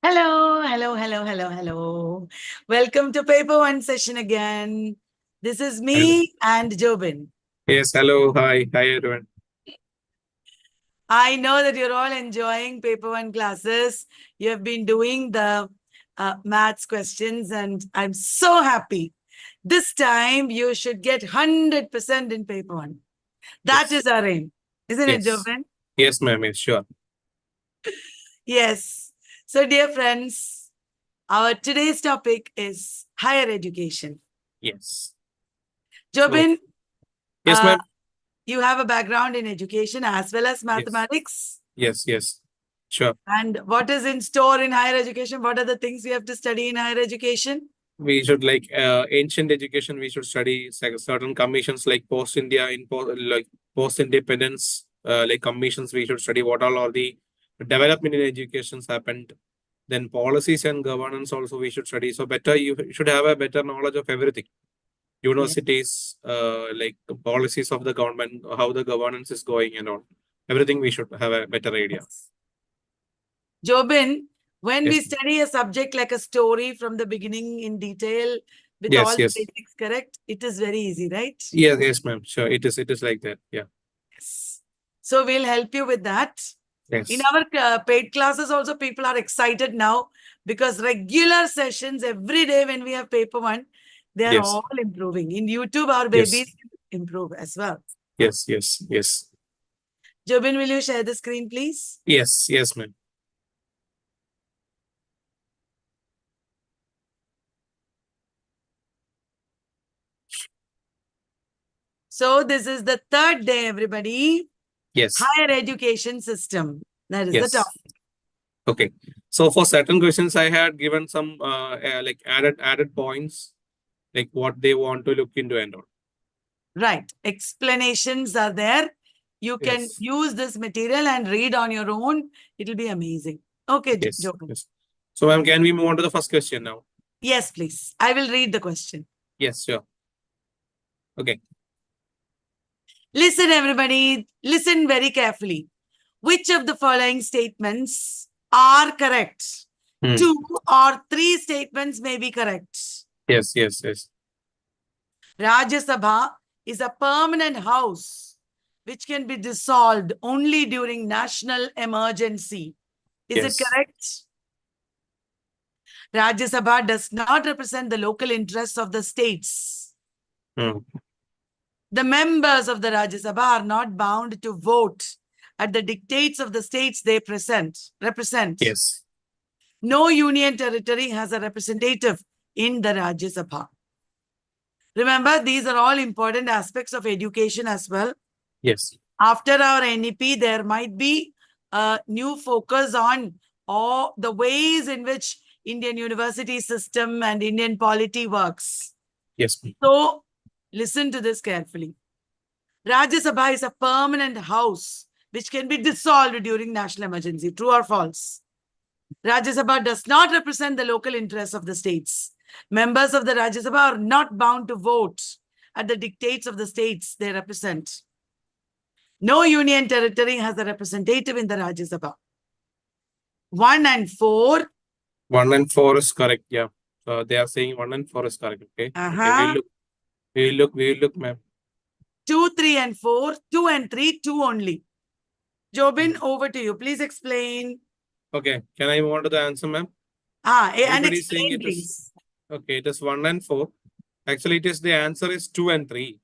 Hello, hello, hello, hello, hello. Welcome to Paper One session again. This is Hello. me and Jobin. Yes, hello, hi everyone. I know that you're all enjoying Paper One classes. You have been doing the maths questions, and I'm so happy. This time you should get 100% in Paper One. That Yes, is our aim, isn't it, yes, Jobin? yes, ma'am. Yes, sure. Yes. So, dear friends, our today's topic is higher education. Yes. So, Jobin, yes, uh, ma'am. you have a background in education as well as Yes, mathematics. yes, sure. And what is in store in higher education? What are the things we have to study in higher education? We should like ancient education. We should study certain commissions like post India like post independence like commissions. We should study what all are the development in educations happened. Then policies and governance also we should study. So better you should have a better knowledge of everything. Yes. Universities, like the policies of the government, how the governance is going and all. Everything we should have a better idea. Jobin, when we Yes. study a subject like a story from the beginning in detail with all Yes, the yes. basics correct, it is very easy, right? Yes, ma'am. Sure. It is like that. Yeah. Yes. So we'll help you with that. In Yes. our paid classes also, people are excited now because regular sessions every day when we have paper one, they are Yes. all improving. In YouTube, our Yes. babies improve as well. Yes. Jobin, will you share the screen, please? Yes, ma'am. So this is the third day, everybody. Yes. Higher education system. That is the Yes. topic. Okay. So for certain questions, I had given some like added points, like what they want to look into and all. Right. Explanations are there. You can Yes. use this material and read on your own. It'll be amazing. Okay, Yes. Jobin. Yes. So, ma'am, can we move on to the first question now? Yes, please. I will read the question. Yes, sure. Okay. Listen, everybody. Listen very carefully. Which of the following statements are correct? Hmm. 2 or 3 statements may be correct. Yes. Rajya Sabha is a permanent house which can be dissolved only during national emergency. Is it Yes. correct? Rajya Sabha does not represent the local interests of the states. Hmm. The members of the Rajya Sabha are not bound to vote at the dictates of the states they represent. Yes. No union territory has a representative in the Rajya Sabha. Remember, these are all important aspects of education as well. Yes. After our NEP, there might be a new focus on all the ways in which Indian university system and Indian polity works. Yes. So, listen to this carefully. Rajya Sabha is a permanent house which can be dissolved during national emergency. True or false? Rajya Sabha does not represent the local interests of the states. Members of the Rajya Sabha are not bound to vote at the dictates of the states they represent. No union territory has a representative in the Rajya Sabha. 1 and 4. 1 and 4 is correct. Yeah. So they are saying 1 and 4 is correct. Okay. Okay. We will look, ma'am. 2, 3 and 4. 2 and 3, 2 only. Jobin, over to you. Please explain. Okay. Can I move on to the answer, ma'am? And Everybody is saying explain, it is please. okay. It is 1 and 4. Actually, it is the answer is 2 and 3.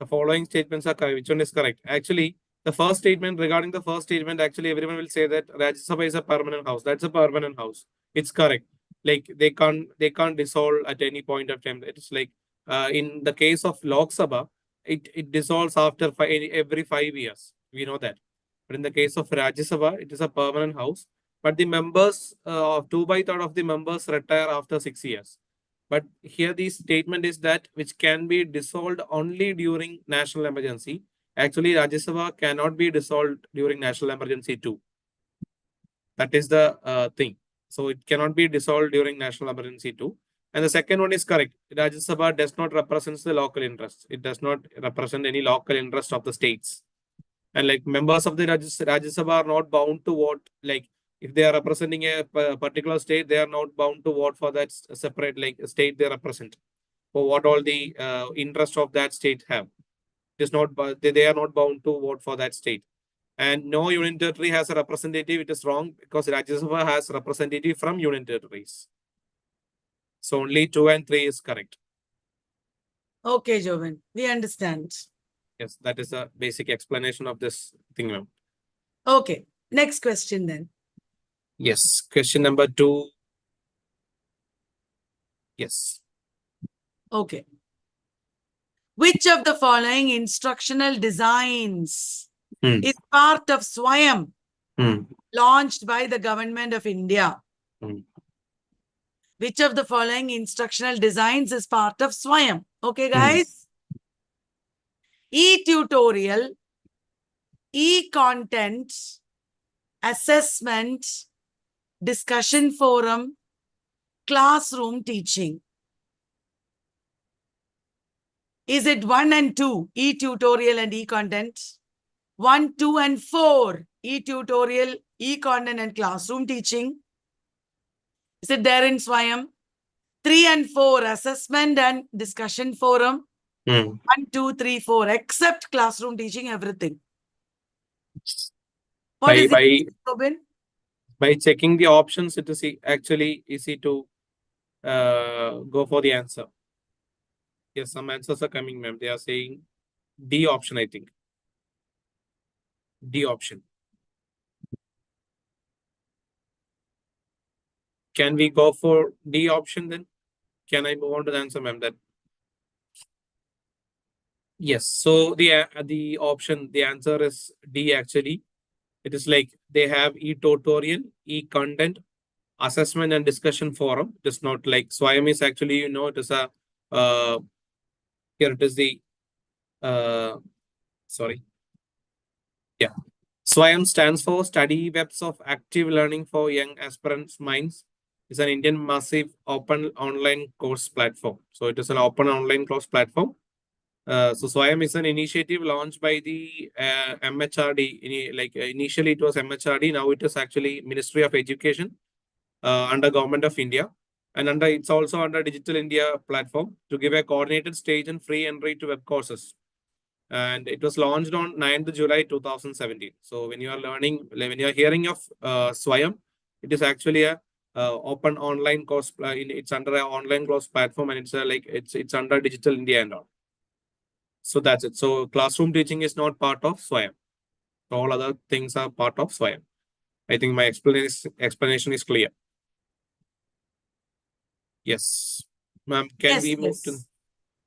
The following statements are correct. Which one is correct? Actually, the first statement regarding the first statement, actually, everyone will say that Rajya Sabha is a permanent house. That's a permanent house. It's correct. Like they can't dissolve at any point of time. It's like in the case of Lok Sabha, it dissolves after every 5 years. We know that. But in the case of Rajya Sabha, it is a permanent house. But the members of 2/3 of the members retire after 6 years. But here the statement is that which can be dissolved only during national emergency. Actually, Rajya Sabha cannot be dissolved during national emergency too. That is the thing. So it cannot be dissolved during national emergency too. And the second one is correct. Rajya Sabha does not represent the local interests. It does not represent any local interest of the states. And like members of the Rajya Sabha are not bound to vote. Like if they are representing a particular state, they are not bound to vote for that separate like state they represent, for what all the interest of that state have. It is not, they are not bound to vote for that state. And no union territory has a representative. It is wrong because Rajya Sabha has representative from union territories. So only 2 and 3 is correct. Okay, Jobin, we understand. Yes, that is a basic explanation of this thing, ma'am. Okay, next question then. Yes, question number 2. Yes. Okay. Which of the following instructional designs is part of Swayam launched by the government of India? Which of the following instructional designs is part of Swayam? Okay, guys. E-tutorial, e-content, assessment, discussion forum, classroom teaching. Is it 1 and 2, e-tutorial and e-content? 1, 2, and 4, e-tutorial, e-content, and classroom teaching? Is it there in Swayam? 3 and 4, assessment and discussion forum. 1, 2, 3, 4, except classroom teaching, everything. What is it, Jobin? By checking the options, it is actually easy to go for the answer. Yes, some answers are coming, ma'am. They are saying D option, I think. D option. Can we go for D option then? Can I move on to the answer, ma'am? That yes. So the option, the answer is D actually. It is like they have e-tutorial, e-content, assessment and discussion forum. It is not like Swayam is actually, you know, it is a here it is the sorry. Yeah. Swayam stands for Study Webs of Active Learning for Young Aspirants' Minds. It's an Indian massive open online course platform. So it is an open online course platform. So Swayam is an initiative launched by the MHRD. Initially it was MHRD. Now it is actually Ministry of Education under Government of India. And it's also under Digital India platform to give a coordinated stage and free entry to web courses. And it was launched on 9th July 2017. So when you are learning, when you are hearing of Swayam, it is actually a open online course. It's under an online course platform, and it's under Digital India and all. So that's it. So classroom teaching is not part of Swayam. All other things are part of Swayam. I think my explanation is clear. Yes, ma'am. Can we move to?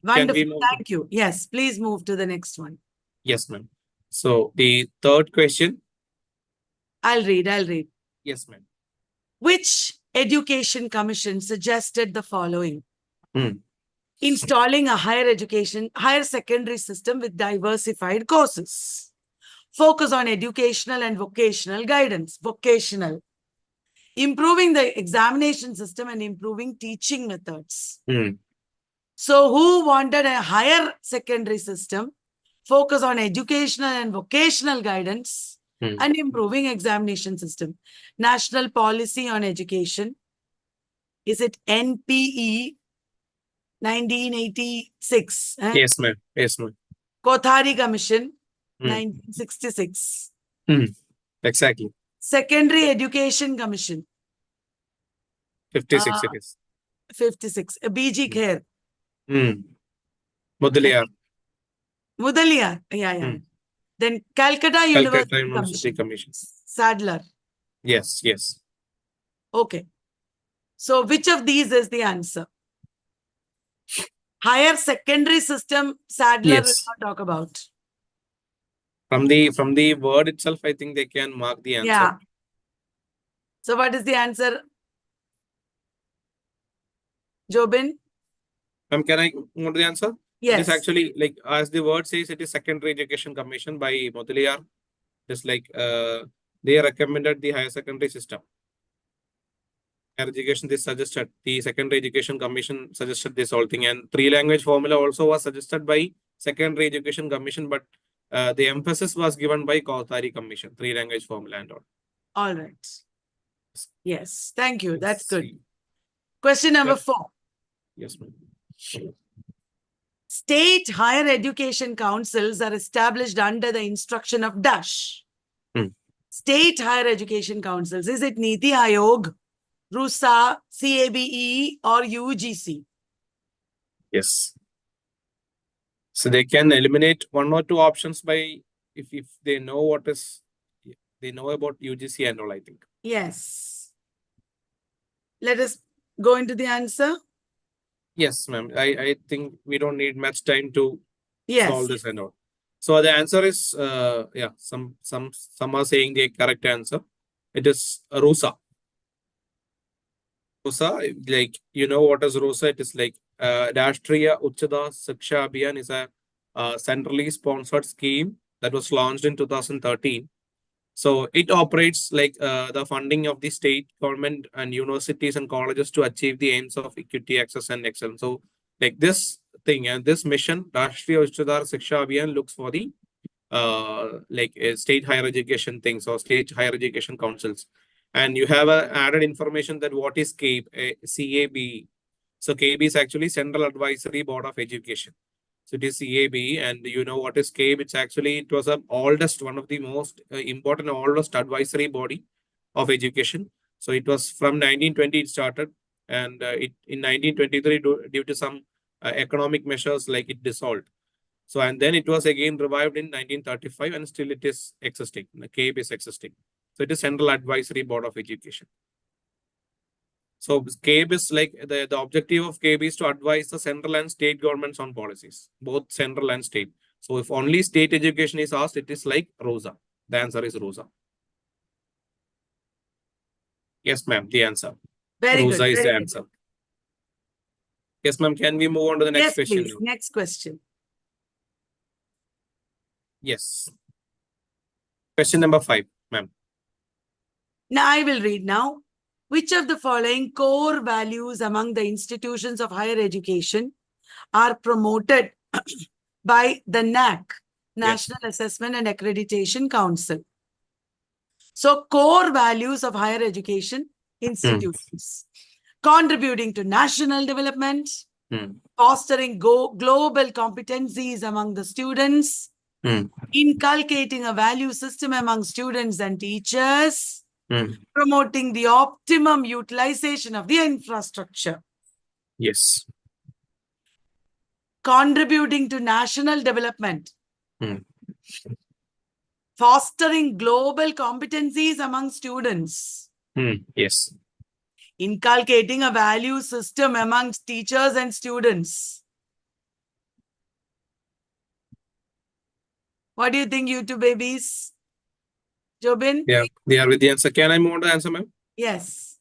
Wonderful. Thank you. Yes, please move to the next one. Yes, ma'am. So the third question. I'll read. Yes, ma'am. Which education commission suggested the following? Installing a higher secondary system with diversified courses. Focus on educational and vocational guidance. Vocational. Improving the examination system and improving teaching methods. So who wanted a higher secondary system, focus on educational and vocational guidance, and improving examination system? National Policy on Education. Is it NPE 1986? Yes, ma'am. Yes, ma'am. Kari Commission 1966. Exactly. Secondary Education Commission. 56 it is. 56. BG Khair. Mudaliar. Yeah. Then Calcutta University Commission. Sadler. Yes. Okay. So which of these is the answer? Higher secondary system, Sadler will not talk about. From the word itself, I think they can mark the answer. Yeah. So what is the answer? Jobin? Can I go to the answer? Yes. It is actually, like, as the word says, it is Secondary Education Commission by Mudaliar. Just like they recommended the higher secondary system. Higher education, this suggested, the Secondary Education Commission suggested this whole thing. And 3-language formula also was suggested by Secondary Education Commission, but the emphasis was given by Kari Commission, 3-language formula and all. All right. Yes, thank you. That's Let's good. see. Question number Yep. 4. Yes, ma'am. State higher education councils are established under the instruction of dash. Hmm. State higher education councils. Is it Niti Aayog, RUSA, CABE, or UGC? Yes. So they can eliminate one or two options by if they know what is they know about UGC and all, I think. Yes. Let us go into the answer. Yes, ma'am. I think we don't need much time to Yes. solve this and all. So the answer is yeah, some are saying the correct answer. It is RUSA. RUSA, like you know what is RUSA? It is like Rashtriya Uchchada Shiksha Abhiyan is a centrally sponsored scheme that was launched in 2013. So it operates like the funding of the state government and universities and colleges to achieve the aims of equity, access, and excellence. So like this thing and this mission, Rashtriya Uchchada Shiksha Abhiyan looks for the state higher education things or state higher education councils. And you have added information that what is CAB. So KB is actually Central Advisory Board of Education. So it is CAB, and you know what is CAB? It was the oldest, one of the most important, oldest advisory body of education. So it was from 1920 it started, and it in 1923 due to some economic measures like it dissolved. So and then it was again revived in 1935, and still it is existing. The CAB is existing. So it is Central Advisory Board of Education. So CAB is like the objective of CAB is to advise the central and state governments on policies, both central and state. So if only state education is asked, it is like ROSA. The answer is ROSA. Yes, ma'am. The answer. Very ROSA good. is Very the good. answer. Yes, ma'am. Can we move on to the next Yes, question? please. Next question. Yes. Question number 5, ma'am. Now I will read now. Which of the following core values among the institutions of higher education are promoted by the NAC, National Assessment and Accreditation Council? So, core values of higher education institutions. Contributing to national development, fostering global competencies among the students, inculcating a value system among students and teachers, promoting the optimum utilization of the infrastructure. Yes. Contributing to national development. Fostering global competencies among students. Yes. Inculcating a value system amongst teachers and students. What do you think, you two babies? Jobin? Yeah, they are with the answer. Can I move on to the answer, ma'am? Yes.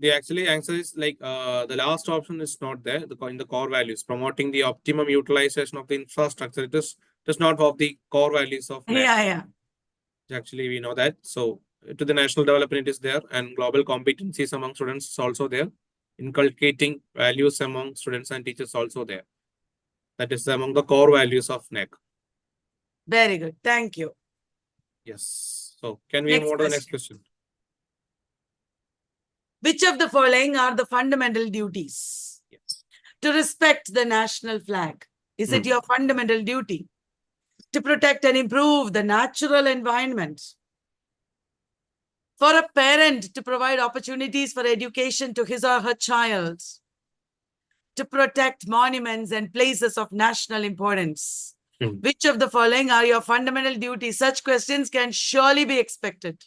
The actually answer is like the last option is not there. In the core values, promoting the optimum utilization of the infrastructure. It is not of the core values of NAC. Yeah. Actually, we know that. So to the national development is there, and global competencies among students is also there. Inculcating values among students and teachers also there. That is among the core values of NAC. Very good. Thank you. Yes. So can we move on to the next question? Which of the following are the fundamental duties? Yes. To respect the national flag. Is it your fundamental duty? To protect and improve the natural environment. For a parent to provide opportunities for education to his or her child. To protect monuments and places of national importance. Which of the following are your fundamental duties? Such questions can surely be expected.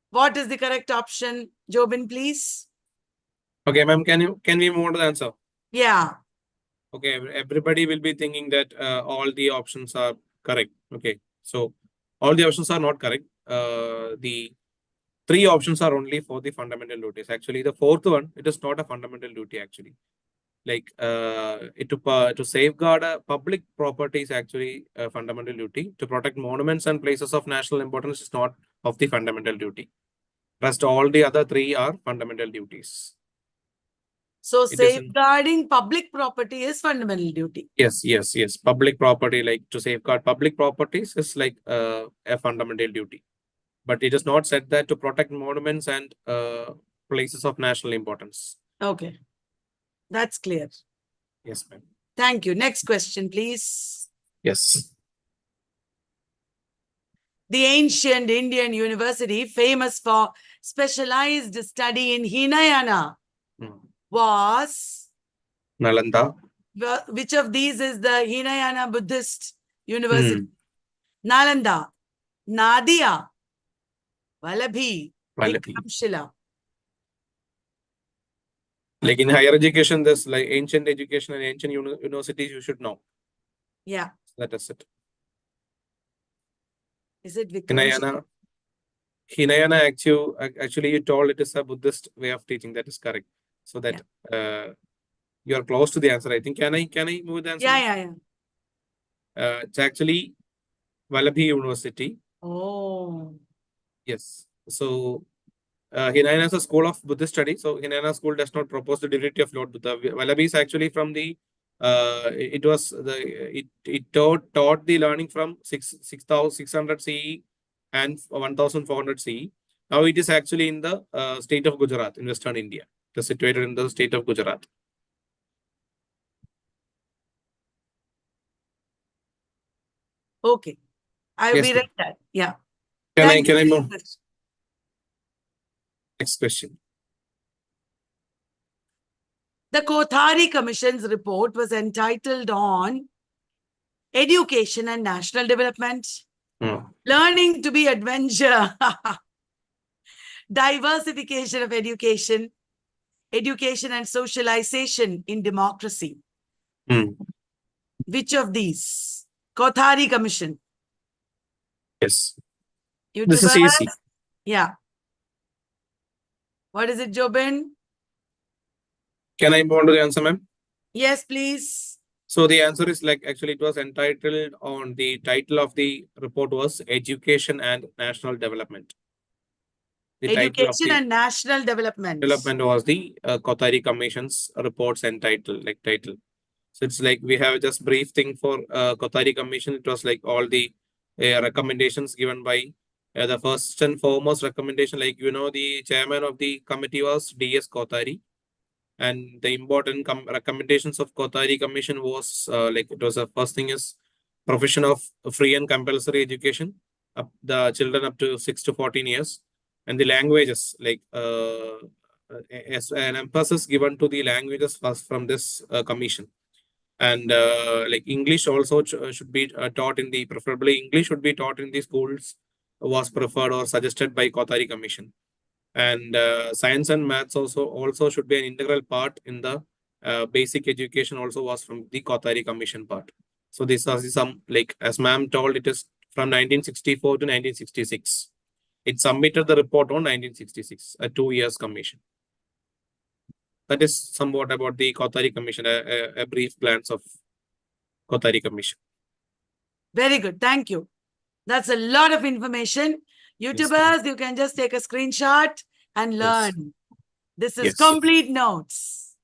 What is the correct option? Jobin, please. Okay, ma'am, can we move on to the answer? Yeah. Okay, everybody will be thinking that all the options are correct. Okay, so all the options are not correct. The 3 options are only for the fundamental duties. Actually, the 4th one, it is not a fundamental duty actually. Like to safeguard public property is actually a fundamental duty. To protect monuments and places of national importance is not of the fundamental duty. Rest all the other 3 are fundamental duties. So safeguarding public property is fundamental duty. Yes. Public property, like to safeguard public properties is like a fundamental duty. but it is not said that to protect monuments and places of national importance. Okay. That's clear. Yes, ma'am. Thank you. Next question, please. Yes. The ancient Indian university, famous for specialized study in Hinayana, was, Nalanda. which of these is the Hinayana Buddhist university? Nalanda, Nadia, Vallabhi, Vallabhi. Vikramshila. Like in higher education, there's like ancient education and ancient universities you should know. Yeah. That is it. Is it Vikramshila? Hinayana actually you told it is a Buddhist way of teaching. That is correct. So that you are close to the answer. I think can I move the answer? Yeah. It's actually Vallabhi University. Oh. Yes. So Hinayana is a school of Buddhist study. So Hinayana school does not propose the divinity of Lord Buddha. Vallabhi is actually from the it taught the learning from 6,600 CE and 1,400 CE. Now it is actually in the state of Gujarat in Western India. It is situated in the state of Gujarat. Okay. I Yes, will read that. Yeah. Can Thank I you. move? Next question. The Kothari Commission's report was entitled on Education and National Development, Learning to be Adventure, Diversification of Education, Education and Socialization in Democracy. Which of these? Kothari Commission. Yes. YouTubers? This is easy. Yeah. What is it, Jobin? Can I move on to the answer, ma'am? Yes, please. So the answer is like actually it was entitled on the title of the report was Education and National Development. The Education and National Development. Development was the Kothari Commission's reports and title. So it's like we have just brief thing for Kothari Commission. It was like all the recommendations given by the first and foremost recommendation. Like the chairman of the committee was D.S. Kothari. And the important recommendations of Kothari Commission was like it was the first thing is provision of free and compulsory education up the children up to 6 to 14 years, and the languages like as an emphasis given to the languages first from this commission, and like English also should be taught in the preferably English should be taught in the schools was preferred or suggested by Kothari Commission. And science and maths also should be an integral part in the basic education also was from the Kothari Commission part. So this is some like as ma'am told it is from 1964 to 1966. It submitted the report on 1966, a 2 years commission. That is somewhat about the Kothari Commission, a brief glance of Kothari Commission. Very good. Thank you. That's a lot of information. YouTubers, you can just take a screenshot and learn. This is complete notes.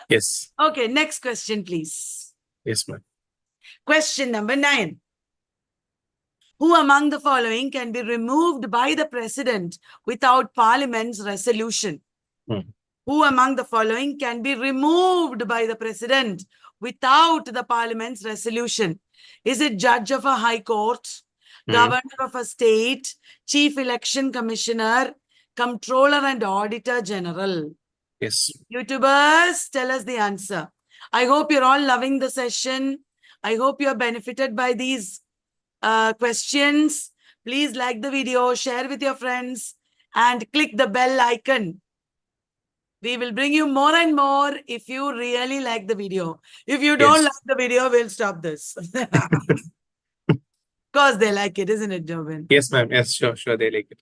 Yes. Okay, next question, please. Yes, ma'am. Question number 9. Who among the following can be removed by the president without parliament's resolution? Who among the following can be removed by the president without the parliament's resolution? Is it judge of a high court, governor of a state, chief election commissioner, comptroller and auditor general? Yes. YouTubers, tell us the answer. I hope you're all loving the session. I hope you're benefited by these questions. Please like the video, share with your friends, and click the bell icon. We will bring you more and more if you really like the video. If you don't like the video, we'll stop this. Because they like it, isn't it, Jobin? Yes, ma'am. Yes, sure, they like it.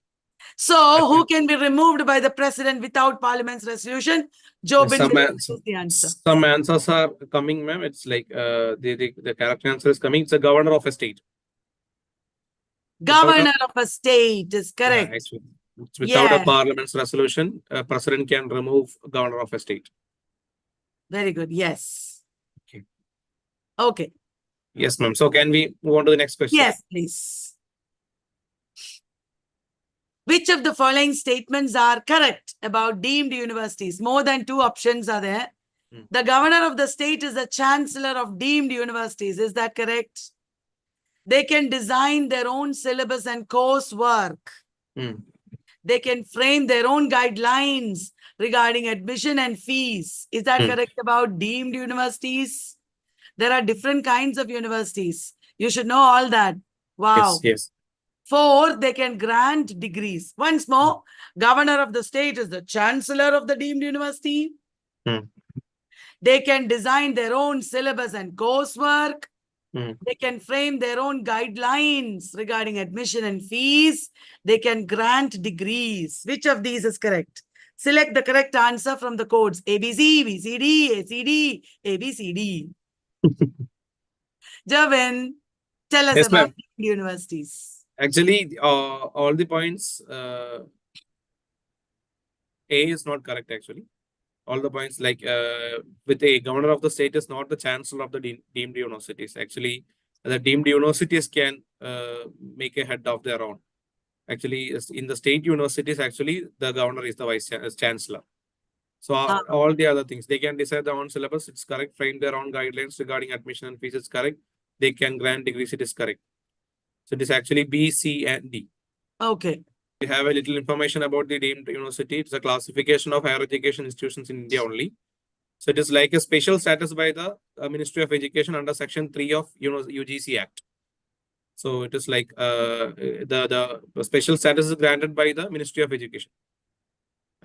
So, who can be removed by the president without parliament's resolution? Jobin is the answer. Some answers are coming, ma'am. It's like the correct answer is coming. It's a governor of a state. Governor of a state is correct. Yeah, actually, without a parliament's resolution, a president can remove governor of a state. Very good. Yes. Okay. Okay. Yes, ma'am. So can we move on to the next question? Yes, please. Which of the following statements are correct about deemed universities? More than 2 options are there. Hmm. The governor of the state is the chancellor of deemed universities. Is that correct? They can design their own syllabus and coursework. Hmm. They can frame their own guidelines regarding admission and fees. Is that correct about deemed universities? There are different kinds of universities. You should know all that. Wow. Yes. 4, they can grant degrees. Once more, governor of the state is the chancellor of the deemed university. Hmm. They can design their own syllabus and coursework. Hmm. They can frame their own guidelines regarding admission and fees. They can grant degrees. Which of these is correct? Select the correct answer from the codes ABC, BCD, ACD, ABCD. Jobin, tell us Yes, about ma'am. universities. Actually, all the points, A is not correct actually. All the points like with a governor of the state is not the chancellor of the deemed universities. Actually, the deemed universities can make a head of their own. Actually, in the state universities, actually, the governor is the chancellor. So all the other things, they can decide their own syllabus, it's correct. Frame their own guidelines regarding admission and fees, it's correct. They can grant degrees, it is correct. So it is actually B, C, and D. Okay. We have a little information about the deemed university. It's a classification of higher education institutions in India only. So it is like a special status by the Ministry of Education under Section 3 of UGC Act. So it is like the special status is granted by the Ministry of Education.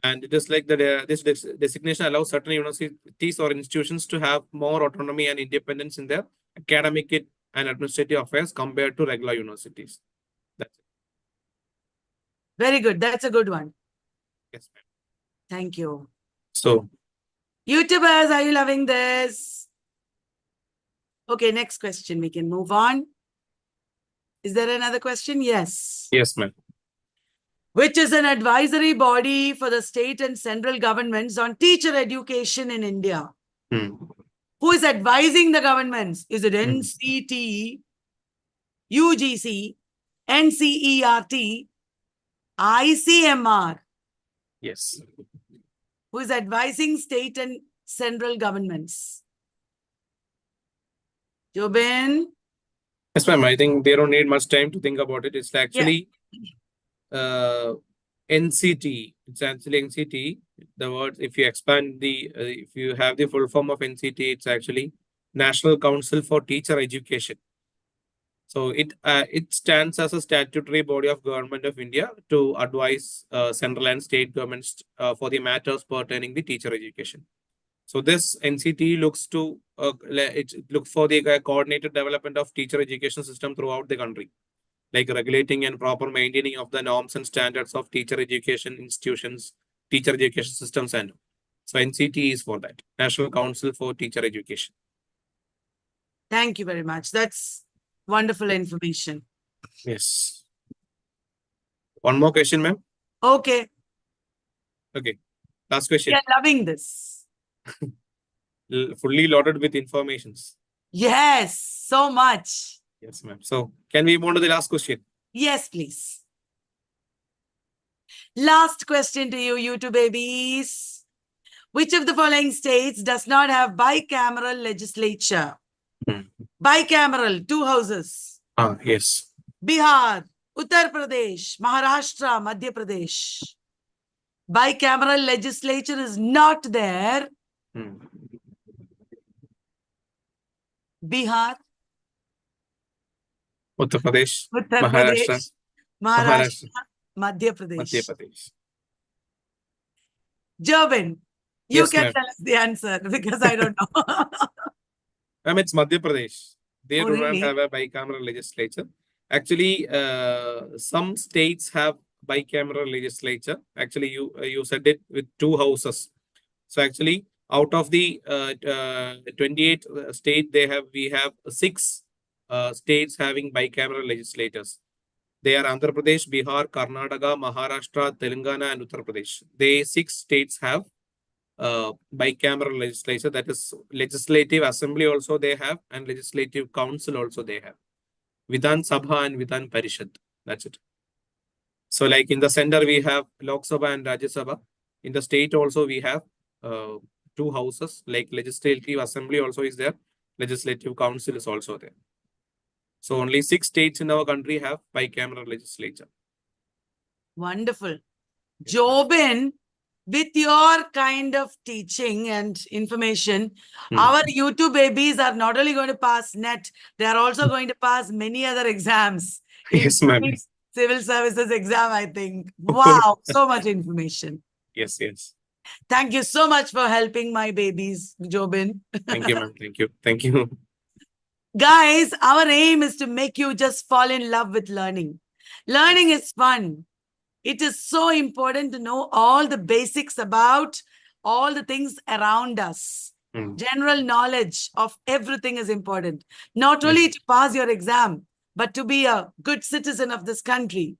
And it is like this designation allows certain universities or institutions to have more autonomy and independence in their academic and administrative affairs compared to regular universities. That's it. Very good. That's a good one. Yes, ma'am. Thank you. So, YouTubers, are you loving this? Okay, next question. We can move on. Is there another question? Yes. yes, ma'am. Which is an advisory body for the state and central governments on teacher education in India? Who is advising the governments? Is it NCT, UGC, NCERT, ICMR? Yes. Who is advising state and central governments? Jobin? Yes, ma'am. I think they don't need much time to think about it. It's actually NCT. It's actually NCT. The word, if you expand the, if you have the full form of NCT, it's actually National Council for Teacher Education. So it stands as a statutory body of Government of India to advise central and state governments for the matters pertaining the teacher education. So this NCT looks to look for the coordinated development of teacher education system throughout the country, like regulating and proper maintaining of the norms and standards of teacher education institutions, teacher education systems, and so NCT is for that, National Council for Teacher Education. Thank you very much. That's wonderful information. Yes. One more question, ma'am. Okay. Okay. Last question. We are loving this. Fully loaded with informations. Yes, so much. Yes, ma'am. So can we move on to the last question? Yes, please. Last question to you, YouTube babies. Which of the following states does not have bicameral legislature? Bicameral, 2 houses. Yes. Bihar, Uttar Pradesh, Maharashtra, Madhya Pradesh. Bicameral legislature is not there. Bihar, Uttar Pradesh, Uttar Maharashtra, Pradesh, Maharashtra, Madhya Pradesh. Madhya Pradesh. Jobin, you Yes, can ma'am. tell us the answer because I don't know. Ma'am, it's Madhya Pradesh. They Oh, do really? not have a bicameral legislature. Actually, some states have bicameral legislature. Actually, you said it with 2 houses. So actually, out of the 28 state, we have 6 states having bicameral legislators. They are Andhra Pradesh, Bihar, Karnataka, Maharashtra, Telangana, and Uttar Pradesh. They 6 states have bicameral legislature, that is legislative assembly also they have, and legislative council also they have. Vidhan Sabha and Vidhan Parishad. That's it. So like in the center, we have Lok Sabha and Rajya Sabha. In the state also, we have two houses, like legislative assembly also is there. Legislative council is also there. So only 6 states in our country have bicameral legislature. Wonderful. Yes, ma'am. Jobin, with your kind of teaching and information, Hmm. our YouTube babies are not only going to pass NET, they are also going to pass many other exams, Yes, ma'am. including civil services exam, I think. Wow, so much information. Yes, yes. Thank you so much for helping my babies, Jobin. Thank you, ma'am. Thank you. Thank you. Guys, our aim is to make you just fall in love with learning. Learning is fun. It is so important to know all the basics about all the things around us. Hmm. General knowledge of everything is important. Not only to pass your exam, but to be a good citizen of this country.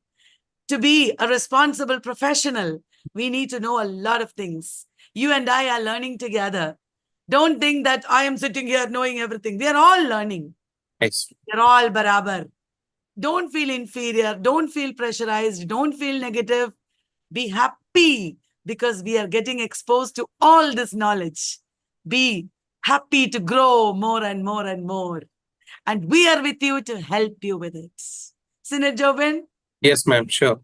To be a responsible professional, we need to know a lot of things. You and I are learning together. Don't think that I am sitting here knowing everything. We are all learning. Yes. We're all barabar. Don't feel inferior. Don't feel pressurized. Don't feel negative. Be happy because we are getting exposed to all this knowledge. Be happy to grow more and more and more. And we are with you to help you with it. Isn't it, Jobin? Yes, ma'am. Sure.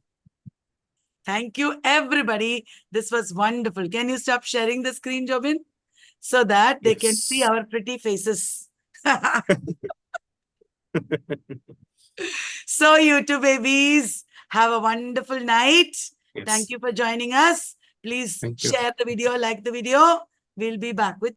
Thank you, everybody. This was wonderful. Can you stop sharing the screen, Jobin? So that they can see Yes. our pretty faces. So, you two babies, have a wonderful night. Yes. Thank you for joining us. Please Thank you. share the video, like the video. We'll be back with